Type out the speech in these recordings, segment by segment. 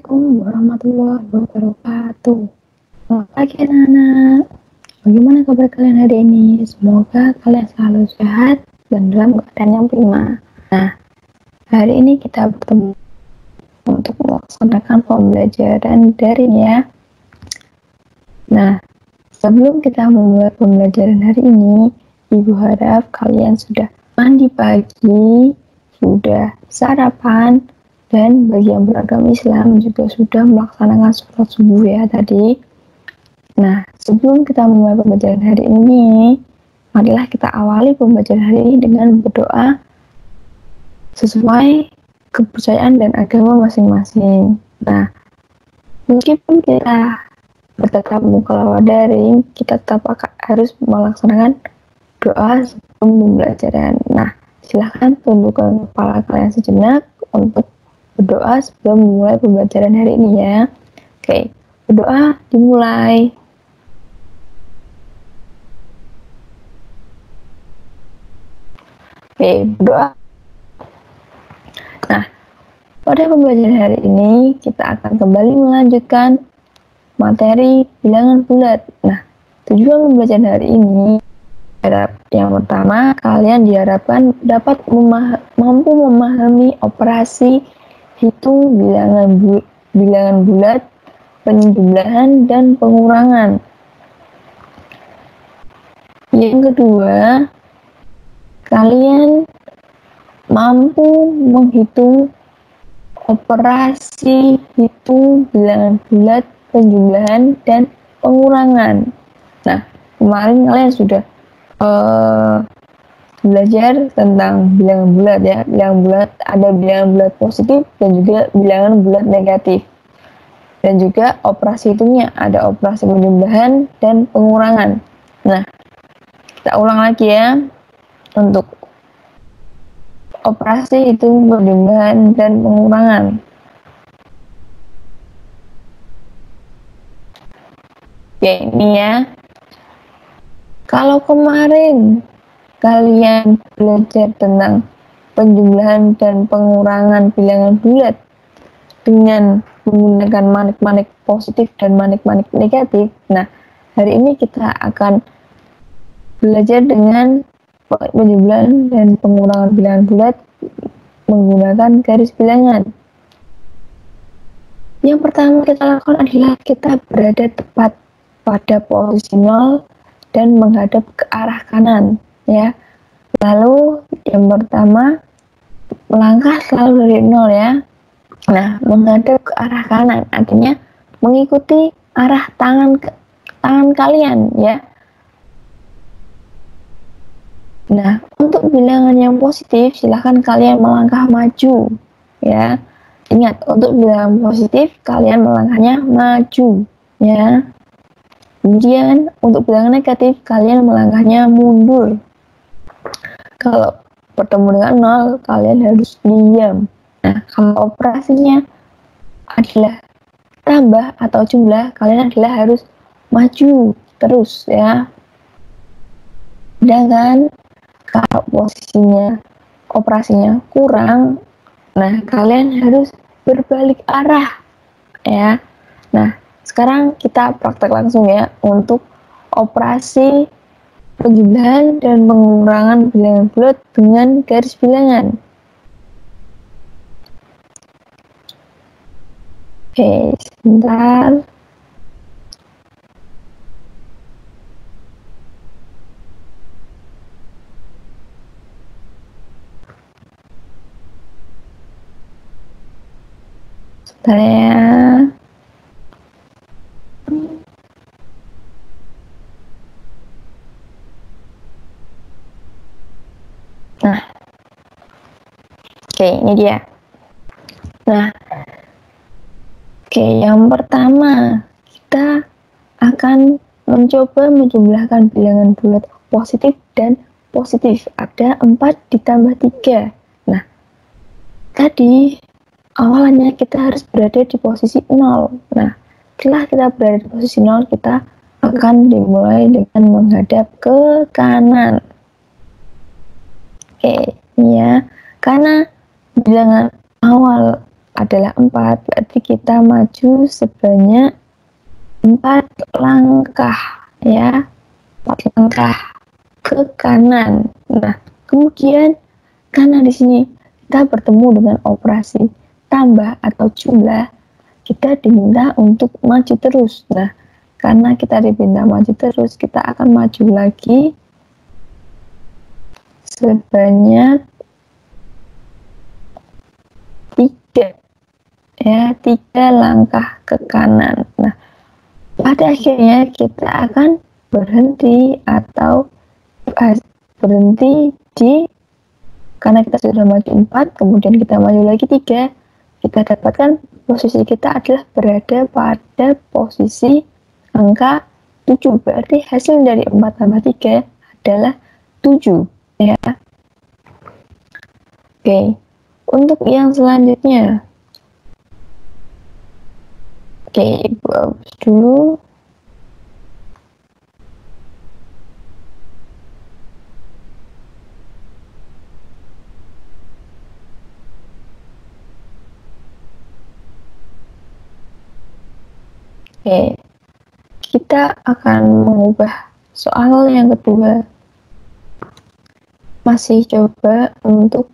Assalamualaikum warahmatullahi wabarakatuh. Selamat pagi anak-anak. Bagaimana kabar kalian hari ini? Semoga kalian selalu sehat dan dalam keadaan yang prima. Nah, hari ini kita bertemu untuk melaksanakan pembelajaran daring ya. Nah, sebelum kita memulai pembelajaran hari ini, Ibu harap kalian sudah mandi pagi, sudah sarapan, dan bagi yang beragama Islam juga sudah melaksanakan sholat subuh ya tadi. Nah, sebelum kita memulai pembelajaran hari ini, marilah kita awali pembelajaran hari ini dengan berdoa sesuai kepercayaan dan agama masing-masing. Nah, meskipun kita bertatap muka lewat daring, kita tetap harus melaksanakan doa sebelum pembelajaran. Nah, silahkan tundukkan kepala kalian sejenak untuk berdoa sebelum memulai pembelajaran hari ini ya. Oke, berdoa dimulai. Oke, berdoa. Nah, pada pembelajaran hari ini kita akan kembali melanjutkan materi bilangan bulat. Nah, tujuan pembelajaran hari ini yang pertama, kalian diharapkan dapat mampu memahami operasi hitung bilangan bulat, penjumlahan, dan pengurangan. Yang kedua, kalian mampu menghitung operasi hitung bilangan bulat, penjumlahan, dan pengurangan. Nah, kemarin kalian sudah belajar tentang bilangan bulat ya. Bilangan bulat, ada bilangan bulat positif dan juga bilangan bulat negatif. Dan juga operasi hitungnya, ada operasi penjumlahan dan pengurangan. Nah, kita ulang lagi ya. Untuk operasi hitung, penjumlahan, dan pengurangan. Oke, ini ya. Kalau kemarin kalian belajar tentang penjumlahan dan pengurangan bilangan bulat dengan menggunakan manik-manik positif dan manik-manik negatif, nah hari ini kita akan belajar dengan penjumlahan dan pengurangan bilangan bulat menggunakan garis bilangan. Yang pertama kita lakukan adalah kita berada tepat pada posisi 0 dan menghadap ke arah kanan ya. Lalu yang pertama melangkah selalu dari 0 ya. Nah, menghadap ke arah kanan artinya mengikuti arah tangan kalian ya. Nah, untuk bilangan yang positif silahkan kalian melangkah maju ya. Ingat, untuk bilangan positif kalian melangkahnya maju ya. Kemudian untuk bilangan negatif kalian melangkahnya mundur. Kalau bertemu dengan 0 kalian harus diam. Nah, kalau operasinya adalah tambah atau jumlah, kalian adalah harus maju terus ya. Sedangkan kalau posisinya operasinya kurang, nah kalian harus berbalik arah ya. Nah, sekarang kita praktek langsung ya untuk operasi penjumlahan dan pengurangan bilangan bulat dengan garis bilangan. Oke, sebentar. Sebentar ya. Nah, oke, ini dia. Nah, oke, yang pertama kita akan mencoba menjumlahkan bilangan bulat positif dan positif. Ada 4 ditambah 3. Nah, tadi awalnya kita harus berada di posisi 0. Nah, setelah kita berada di posisi 0, kita akan dimulai dengan menghadap ke kanan. Oke, ini ya. Karena bilangan awal adalah 4, berarti kita maju sebanyak 4 langkah ya, 4 langkah ke kanan. Nah, kemudian karena di sini kita bertemu dengan operasi tambah atau jumlah, kita diminta untuk maju terus. Nah, karena kita diminta maju terus, kita akan maju lagi sebanyak 3 ya, 3 langkah ke kanan. Nah, pada akhirnya kita akan berhenti atau berhenti di, karena kita sudah maju 4, kemudian kita maju lagi 3, kita dapatkan posisi kita adalah berada pada posisi angka 7. Berarti hasil dari 4 tambah 3 adalah 7 ya. Oke, untuk yang selanjutnya, oke, Ibu hapus dulu. Oke, kita akan mengubah soal yang kedua. Masih coba untuk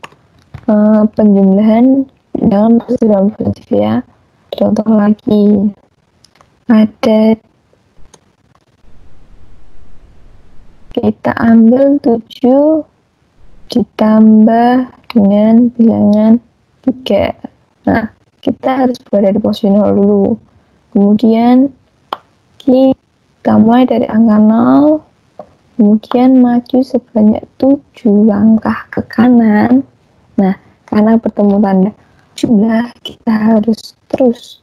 penjumlahan dengan dalam positif ya. Contoh lagi, ada, kita ambil 7 ditambah dengan bilangan 3. Nah, kita harus berada di posisi 0 dulu. Kemudian kita mulai dari angka 0, kemudian maju sebanyak 7 langkah ke kanan. Nah, karena bertemu tanda jumlah, kita harus terus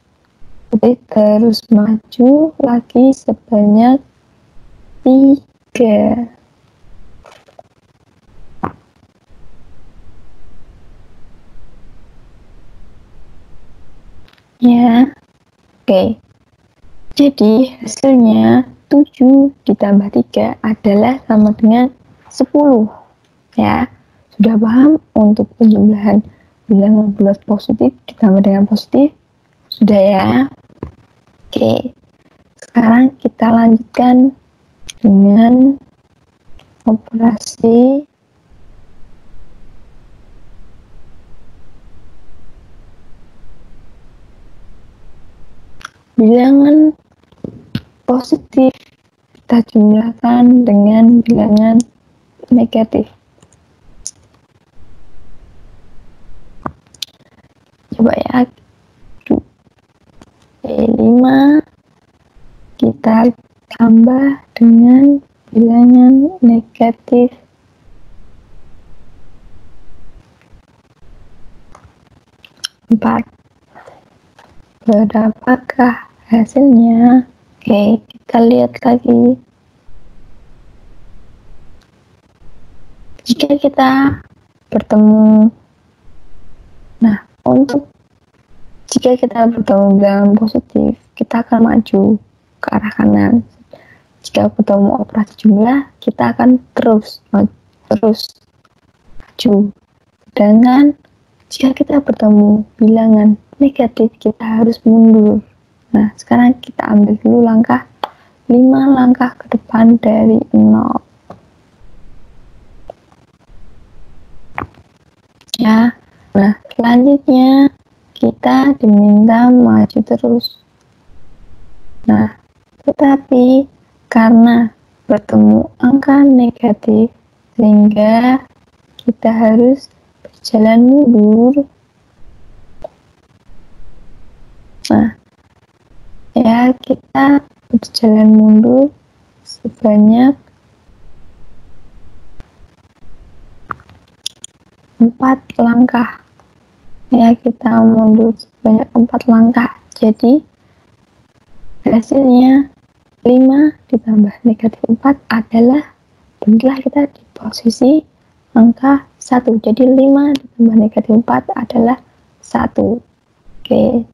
maju lagi sebanyak 3. Ya, oke. Jadi hasilnya 7 ditambah 3 adalah sama dengan 10 ya. Sudah paham untuk penjumlahan bilangan bulat positif ditambah dengan positif? Sudah ya. Oke, sekarang kita lanjutkan dengan operasi bilangan positif kita jumlahkan dengan bilangan negatif. Coba ya, 5 kita tambah dengan bilangan negatif 4. Berapakah hasilnya? Oke, kita lihat lagi. Jika kita bertemu, nah, jika kita bertemu bilangan positif, kita akan maju ke arah kanan. Jika bertemu operasi jumlah, kita akan terus maju. Sedangkan jika kita bertemu bilangan negatif, kita harus mundur. Nah, sekarang kita ambil dulu 5 langkah ke depan dari 0. Ya, nah selanjutnya kita diminta maju terus. Nah, tetapi karena bertemu angka negatif, sehingga kita harus berjalan mundur. Nah, ya, kita berjalan mundur sebanyak 4 langkah. Ya, kita mundur sebanyak 4 langkah. Jadi hasilnya 5 ditambah negatif 4 adalah, benarlah kita di posisi angka 1. Jadi 5 ditambah negatif 4 adalah 1. Oke,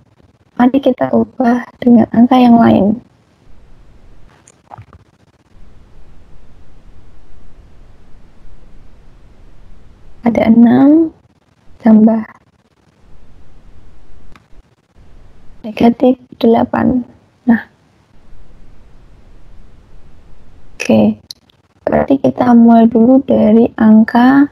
mari kita ubah dengan angka yang lain. Ada 6 tambah negatif 8. Nah, oke. Berarti kita mulai dulu dari angka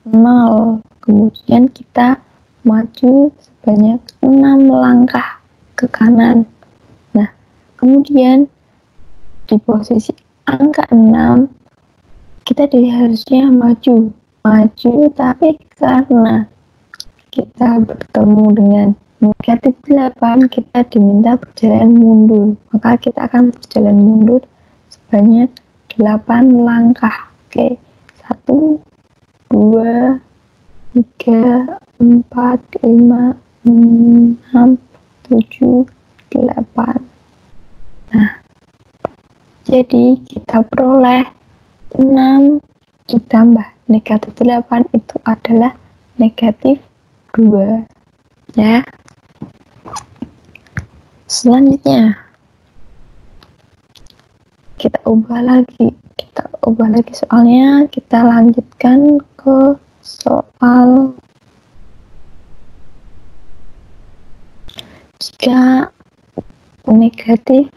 0. Kemudian kita maju sebanyak 6 langkah ke kanan. Nah, kemudian di posisi angka 6 kita harusnya maju, tapi karena kita bertemu dengan negatif 8, kita diminta berjalan mundur. Maka kita akan berjalan mundur sebanyak 8 langkah. Oke, 1, 2, 3, 4, 5, 6, 7, 8. Nah, jadi kita peroleh 6 ditambah negatif 8 itu adalah negatif 2. Ya. Selanjutnya kita ubah lagi soalnya. Kita lanjutkan ke soal jika negatif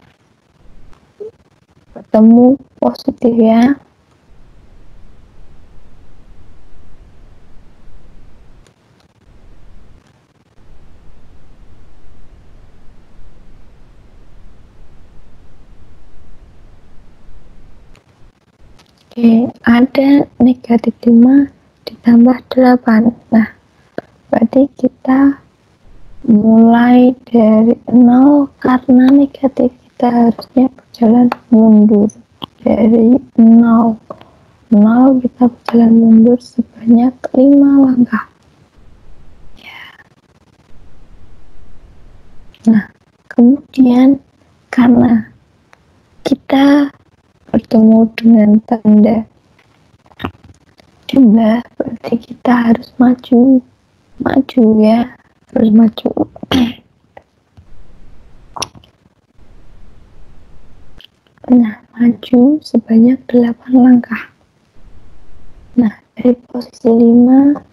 bertemu positif ya. Oke, ada negatif 5 ditambah 8. Nah, berarti kita mulai dari 0 karena negatif, kita harusnya berjalan mundur dari 0. Kita berjalan mundur sebanyak 5 langkah. Ya. Nah, kemudian karena kita bertemu dengan tanda jumlah, berarti kita harus maju ya, harus maju. Nah, maju sebanyak 8 langkah. Nah, dari posisi 5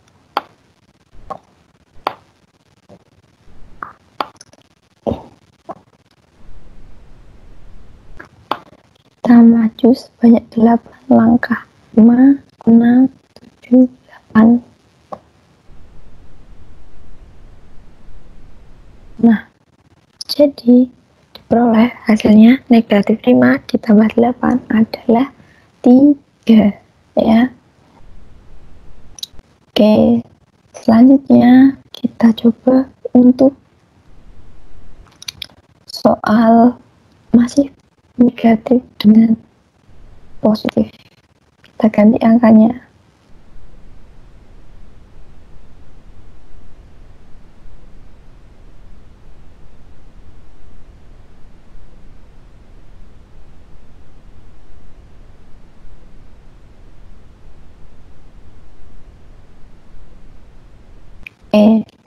kita maju sebanyak 8 langkah. 5, 6, 7, 8. Nah, jadi diperoleh hasilnya negatif 5 ditambah 8 adalah 3 ya. Oke, selanjutnya kita coba untuk soal masih negatif dengan positif. Kita ganti angkanya.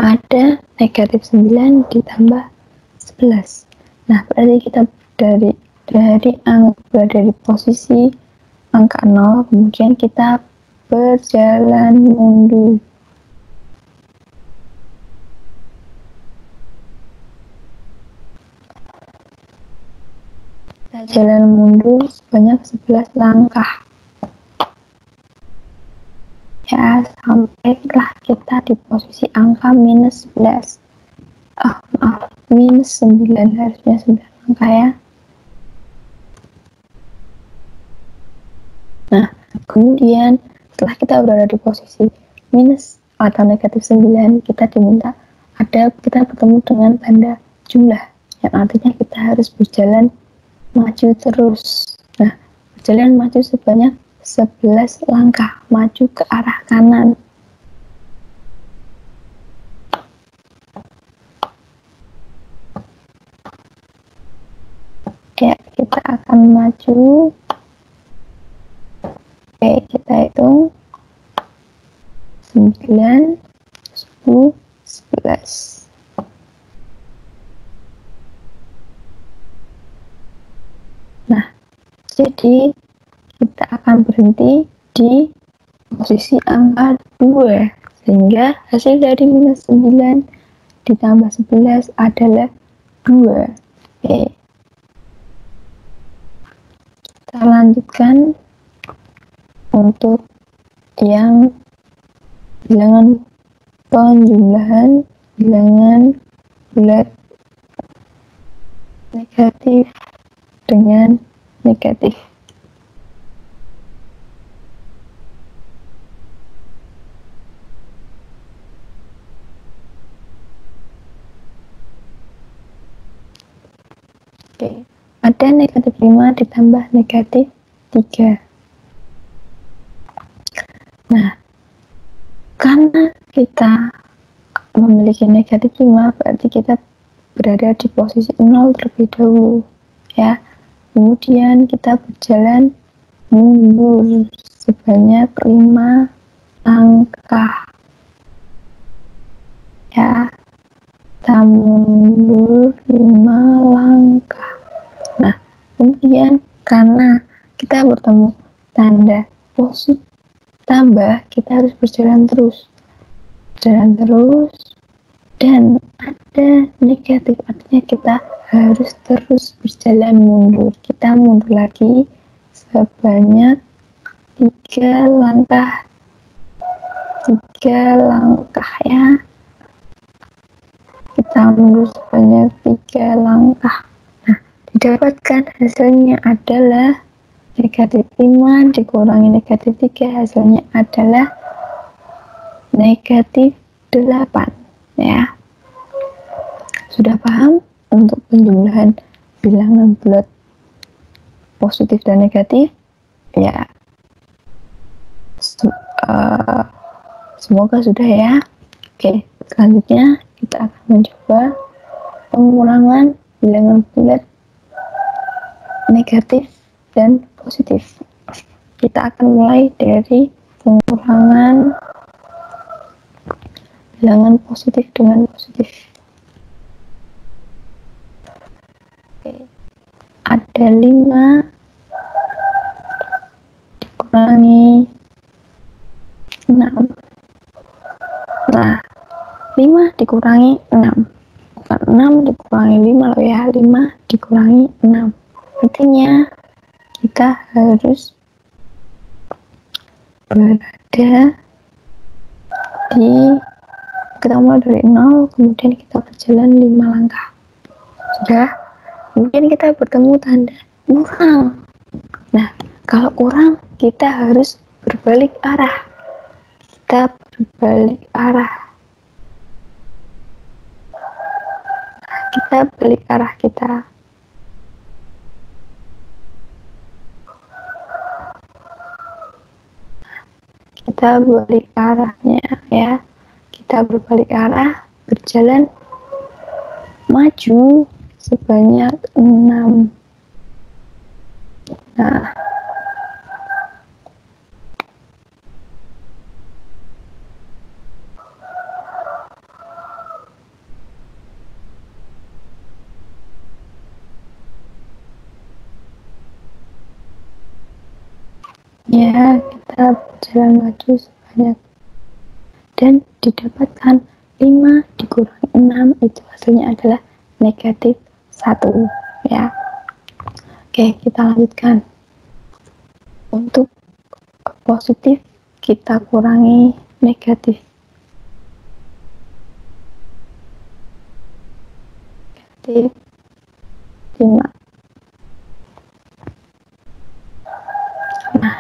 Ada negatif 9 ditambah 11. Nah, berarti kita dari posisi angka 0, kemudian kita berjalan mundur. Kita jalan mundur sebanyak 11 langkah. Ya, sampailah kita di posisi angka minus 11. Minus 9, harusnya 9 langkah ya. Nah, kemudian setelah kita berada di posisi minus atau negatif 9, kita bertemu dengan tanda jumlah, yang artinya kita harus berjalan maju terus. Nah, berjalan maju sebanyak 11 langkah, maju ke arah kanan. Ya, kita akan maju. Oke, kita hitung 9, 10, 11. Nah, jadi kita akan berhenti di posisi angka 2, sehingga hasil dari minus 9 ditambah 11 adalah 2. Oke. Kita lanjutkan untuk yang bilangan penjumlahan bilangan bulat negatif dengan negatif. Oke, ada negatif 5 ditambah negatif 3. Nah, karena kita memiliki negatif 5, berarti kita berada di posisi 0 terlebih dahulu. Ya, kemudian kita berjalan mundur sebanyak 5 langkah. Ya, kita mundur 5 langkah. Nah, kemudian karena kita bertemu tanda positif tambah, kita harus berjalan terus dan ada negatif, artinya kita harus terus berjalan mundur. Kita mundur lagi sebanyak 3 langkah ya. Kita mundur sebanyak 3 langkah. Nah, didapatkan hasilnya adalah negatif 5 dikurangi negatif 3, hasilnya adalah negatif 8 ya. Sudah paham untuk penjumlahan bilangan bulat positif dan negatif? Ya. Semoga sudah ya. Oke, selanjutnya kita akan mencoba pengurangan bilangan bulat negatif dan positif. Kita akan mulai dari pengurangan bilangan positif dengan positif. Oke. Ada 5 dikurangi 6. Nah, 5 dikurangi 6. Bukan 6 dikurangi 5 loh ya, 5 dikurangi 6. Artinya kita harus berada di, kita mulai dari 0, kemudian kita berjalan 5 langkah. Sudah? Kemudian kita bertemu tanda kurang. Nah, kalau kurang kita harus berbalik arah. Kita berbalik arah. Kita balik arah kita. Kita balik arahnya ya. Kita berbalik arah, berjalan maju sebanyak 6. Nah, ya, kita berjalan maju sebanyak, dan didapatkan 5 dikurangi 6, itu hasilnya adalah negatif 1 ya. Oke, kita lanjutkan. Untuk positif kita kurangi negatif. Negatif 5. Nah,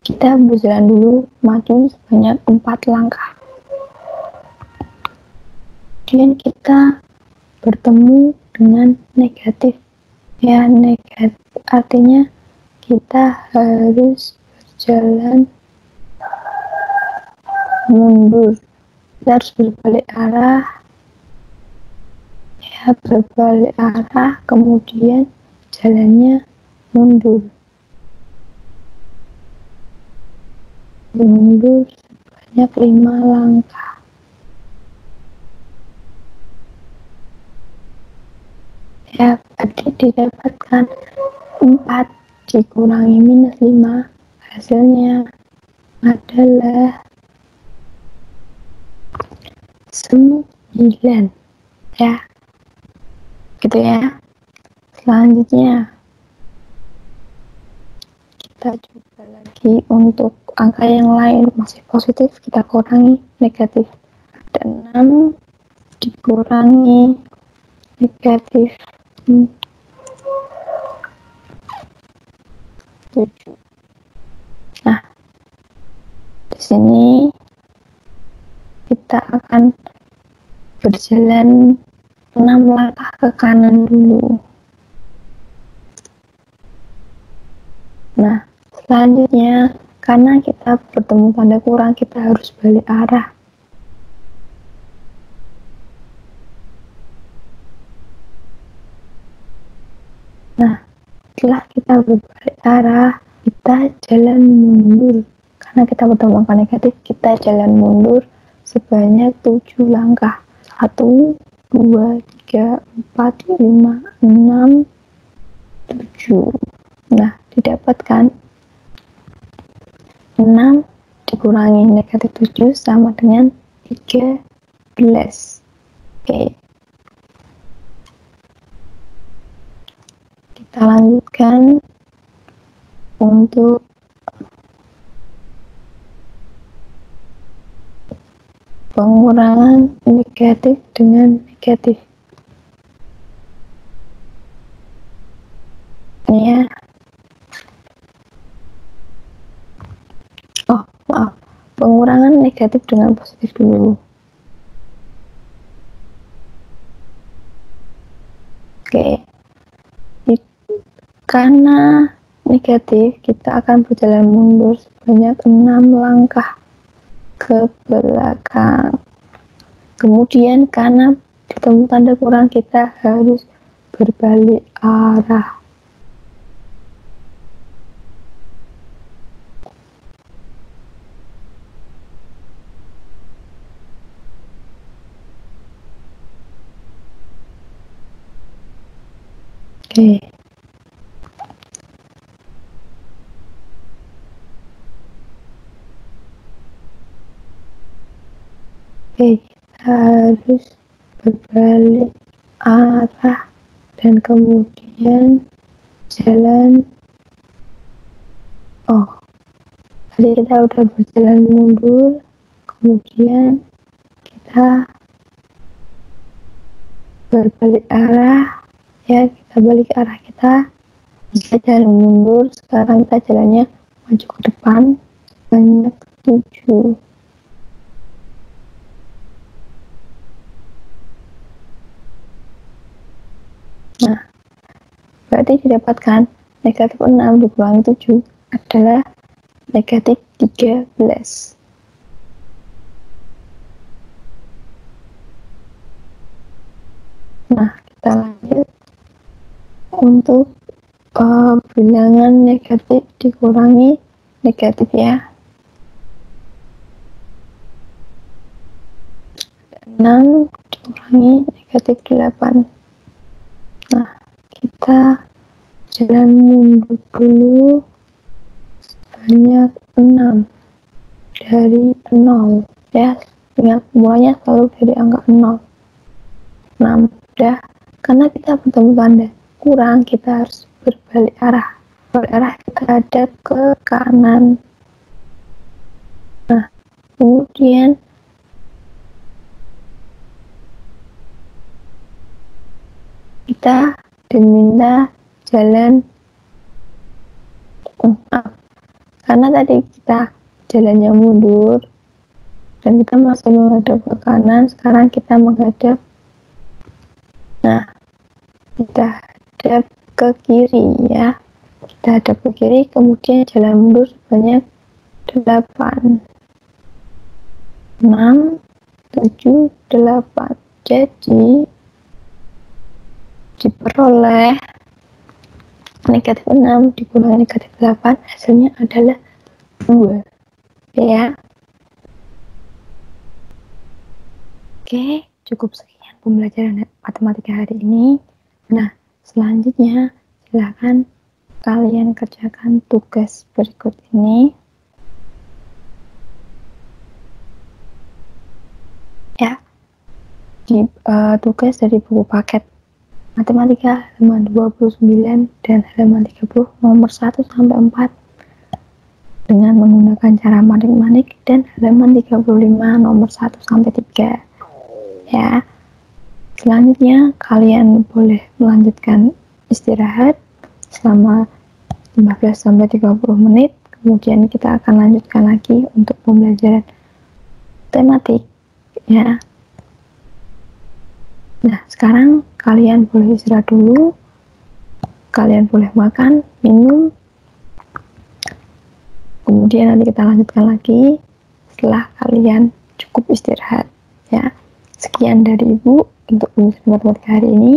kita berjalan dulu maju sebanyak 4 langkah. Kemudian kita bertemu dengan negatif. Ya, negatif artinya kita harus berjalan mundur. Kita harus berbalik arah. Ya, berbalik arah, kemudian jalannya mundur. Mundur sebanyak 5 langkah. Ya, tadi didapatkan 4 dikurangi minus 5, hasilnya adalah 9 ya, gitu ya. Selanjutnya kita coba lagi untuk angka yang lain, masih positif kita kurangi negatif. Ada 6 dikurangi negatif 7. Nah, di sini kita akan berjalan 6 langkah ke kanan dulu. Nah, selanjutnya karena kita bertemu tanda kurang, kita harus balik arah. Nah, setelah kita berbalik arah, kita jalan mundur. Karena kita bertemu angka negatif, kita jalan mundur sebanyak 7 langkah. 1, 2, 3, 4, 5, 6, 7. Nah, didapatkan 6 dikurangi negatif 7 sama dengan 13. Oke. Kita lanjutkan untuk pengurangan negatif dengan negatif. Ini ya. Oh, maaf. Pengurangan negatif dengan positif dulu. Oke. Karena negatif, kita akan berjalan mundur sebanyak 6 langkah ke belakang. Kemudian karena ketemu tanda kurang, kita harus berbalik arah. Oke. Oke, harus berbalik arah dan kemudian jalan. Oh, tadi kita udah berjalan mundur, kemudian kita berbalik arah ya, kita balik arah, kita bisa jalan mundur. Sekarang kita jalannya maju ke depan banyak 7. Nah, berarti didapatkan negatif 6 dikurangi 7 adalah negatif 13. Nah, kita lanjut untuk bilangan negatif dikurangi negatif ya. 6 dikurangi negatif 8. Nah, kita jalan mundur dulu sebanyak 6 dari 0 ya. Ingat, mulanya selalu dari angka 0. 6 udah. Karena kita bertemu tanda kurang, kita harus berbalik arah. Berbalik arah, kita hadap ke kanan. Nah, kemudian kita diminta jalan karena tadi kita jalannya mundur dan kita masih menghadap ke kanan. Sekarang kita menghadap, nah kita hadap ke kiri ya, kita hadap ke kiri, kemudian jalan mundur sebanyak 8. 6, 7, 8. Jadi diperoleh negatif 6 dikurangi negatif 8, hasilnya adalah 2 ya. Oke, cukup sekian pembelajaran matematika hari ini. Nah, selanjutnya silahkan kalian kerjakan tugas berikut ini. Ya, tugas dari buku paket matematika halaman 29 dan halaman 30 nomor 1 sampai 4 dengan menggunakan cara manik-manik, dan halaman 35 nomor 1 sampai 3. Ya. Selanjutnya kalian boleh melanjutkan istirahat selama 15 sampai 30 menit. Kemudian kita akan lanjutkan lagi untuk pembelajaran tematik, ya. Nah, sekarang kalian boleh istirahat dulu. Kalian boleh makan, minum. Kemudian nanti kita lanjutkan lagi setelah kalian cukup istirahat, ya. Sekian dari Ibu untuk pembelajaran matematika hari ini.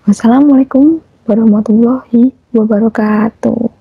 Wassalamualaikum warahmatullahi wabarakatuh.